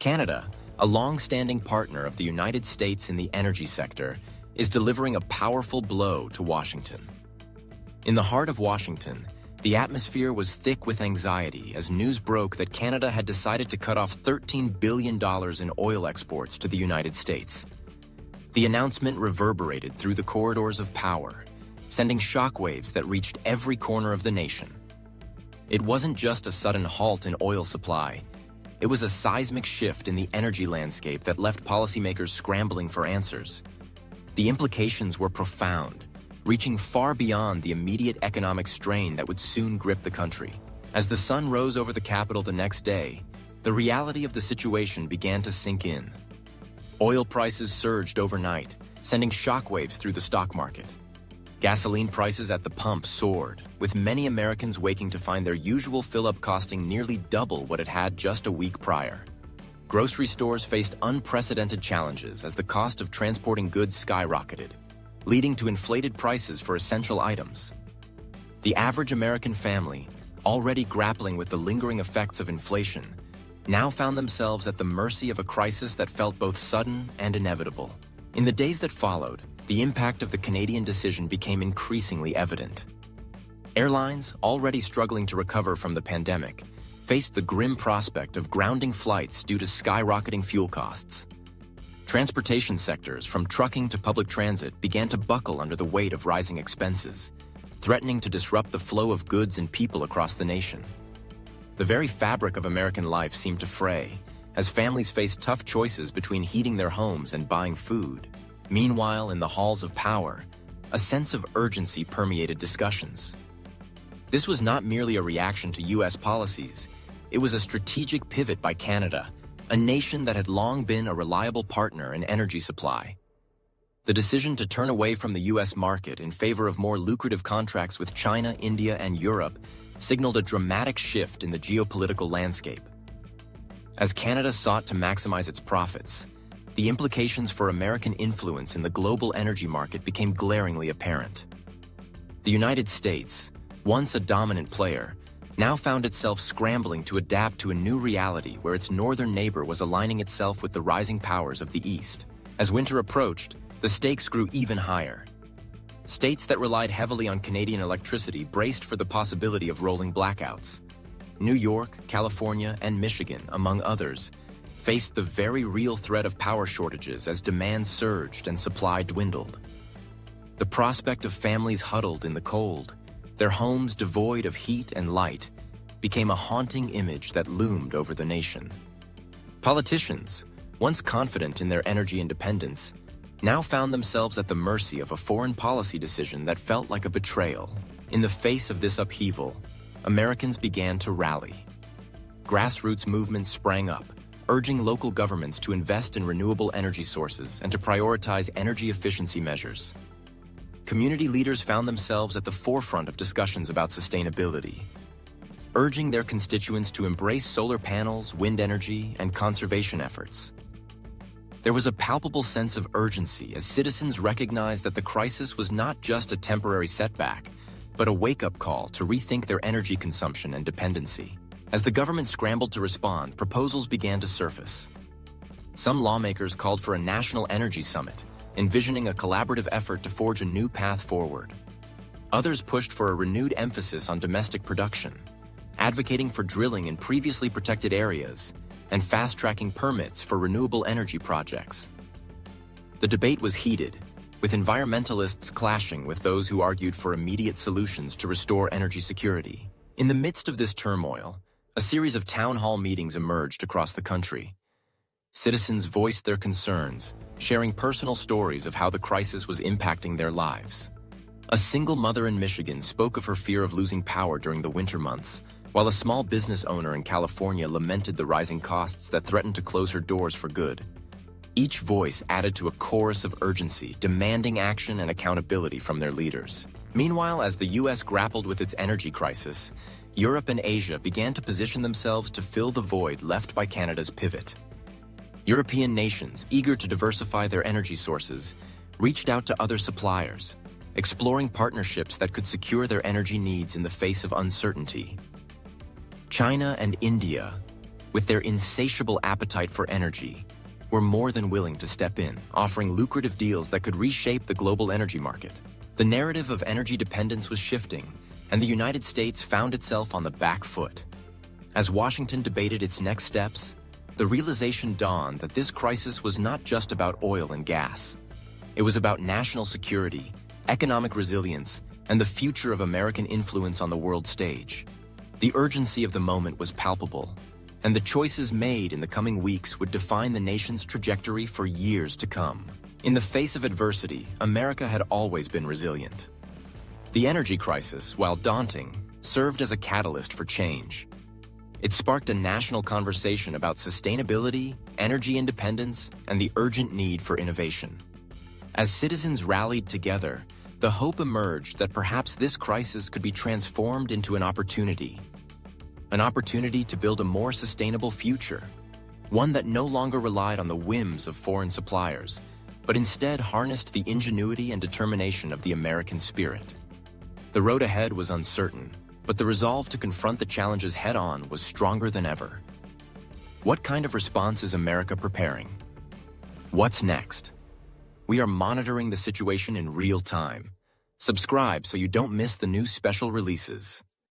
Canada, a long-standing partner of the United States in the energy sector, is delivering a powerful blow to Washington. In the heart of Washington, the atmosphere was thick with anxiety as news broke that Canada had decided to cut off $13 billion in oil exports to the United States. The announcement reverberated through the corridors of power, sending shockwaves that reached every corner of the nation. It wasn't just a sudden halt in oil supply. It was a seismic shift in the energy landscape that left policymakers scrambling for answers. The implications were profound, reaching far beyond the immediate economic strain that would soon grip the country. As the sun rose over the capital the next day, the reality of the situation began to sink in. Oil prices surged overnight, sending shockwaves through the stock market. Gasoline prices at the pump soared, with many Americans waking to find their usual fill-up costing nearly double what it had just a week prior. Grocery stores faced unprecedented challenges as the cost of transporting goods skyrocketed, leading to inflated prices for essential items. The average American family, already grappling with the lingering effects of inflation, now found themselves at the mercy of a crisis that felt both sudden and inevitable. In the days that followed, the impact of the Canadian decision became increasingly evident. Airlines, already struggling to recover from the pandemic, faced the grim prospect of grounding flights due to skyrocketing fuel costs. Transportation sectors, from trucking to public transit, began to buckle under the weight of rising expenses, threatening to disrupt the flow of goods and people across the nation. The very fabric of American life seemed to fray, as families faced tough choices between heating their homes and buying food. Meanwhile, in the halls of power, a sense of urgency permeated discussions. This was not merely a reaction to U.S. policies, it was a strategic pivot by Canada, a nation that had long been a reliable partner in energy supply. The decision to turn away from the U.S. market in favor of more lucrative contracts with China, India, and Europe signaled a dramatic shift in the geopolitical landscape. As Canada sought to maximize its profits, the implications for American influence in the global energy market became glaringly apparent. The United States, once a dominant player, now found itself scrambling to adapt to a new reality where its northern neighbor was aligning itself with the rising powers of the East. As winter approached, the stakes grew even higher. States that relied heavily on Canadian electricity braced for the possibility of rolling blackouts. New York, California, and Michigan, among others, faced the very real threat of power shortages as demand surged and supply dwindled. The prospect of families huddled in the cold, their homes devoid of heat and light, became a haunting image that loomed over the nation. Politicians, once confident in their energy independence, now found themselves at the mercy of a foreign policy decision that felt like a betrayal. In the face of this upheaval, Americans began to rally. Grassroots movements sprang up, urging local governments to invest in renewable energy sources and to prioritize energy efficiency measures. Community leaders found themselves at the forefront of discussions about sustainability, urging their constituents to embrace solar panels, wind energy, and conservation efforts. There was a palpable sense of urgency as citizens recognized that the crisis was not just a temporary setback, but a wake-up call to rethink their energy consumption and dependency. As the government scrambled to respond, proposals began to surface. Some lawmakers called for a national energy summit, envisioning a collaborative effort to forge a new path forward. Others pushed for a renewed emphasis on domestic production, advocating for drilling in previously protected areas and fast-tracking permits for renewable energy projects. The debate was heated, with environmentalists clashing with those who argued for immediate solutions to restore energy security. In the midst of this turmoil, a series of town hall meetings emerged across the country. Citizens voiced their concerns, sharing personal stories of how the crisis was impacting their lives. A single mother in Michigan spoke of her fear of losing power during the winter months, while a small business owner in California lamented the rising costs that threatened to close her doors for good. Each voice added to a chorus of urgency, demanding action and accountability from their leaders. Meanwhile, as the U.S. grappled with its energy crisis, Europe and Asia began to position themselves to fill the void left by Canada's pivot. European nations, eager to diversify their energy sources, reached out to other suppliers, exploring partnerships that could secure their energy needs in the face of uncertainty. China and India, with their insatiable appetite for energy, were more than willing to step in, offering lucrative deals that could reshape the global energy market. The narrative of energy dependence was shifting, and the United States found itself on the back foot. As Washington debated its next steps, the realization dawned that this crisis was not just about oil and gas. It was about national security, economic resilience, and the future of American influence on the world stage. The urgency of the moment was palpable, and the choices made in the coming weeks would define the nation's trajectory for years to come. In the face of adversity, America had always been resilient. The energy crisis, while daunting, served as a catalyst for change. It sparked a national conversation about sustainability, energy independence, and the urgent need for innovation. As citizens rallied together, the hope emerged that perhaps this crisis could be transformed into an opportunity to build a more sustainable future, one that no longer relied on the whims of foreign suppliers, but instead harnessed the ingenuity and determination of the American spirit. The road ahead was uncertain, but the resolve to confront the challenges head-on was stronger than ever. What kind of response is America preparing? What's next? We are monitoring the situation in real time. Subscribe so you don't miss the new special releases.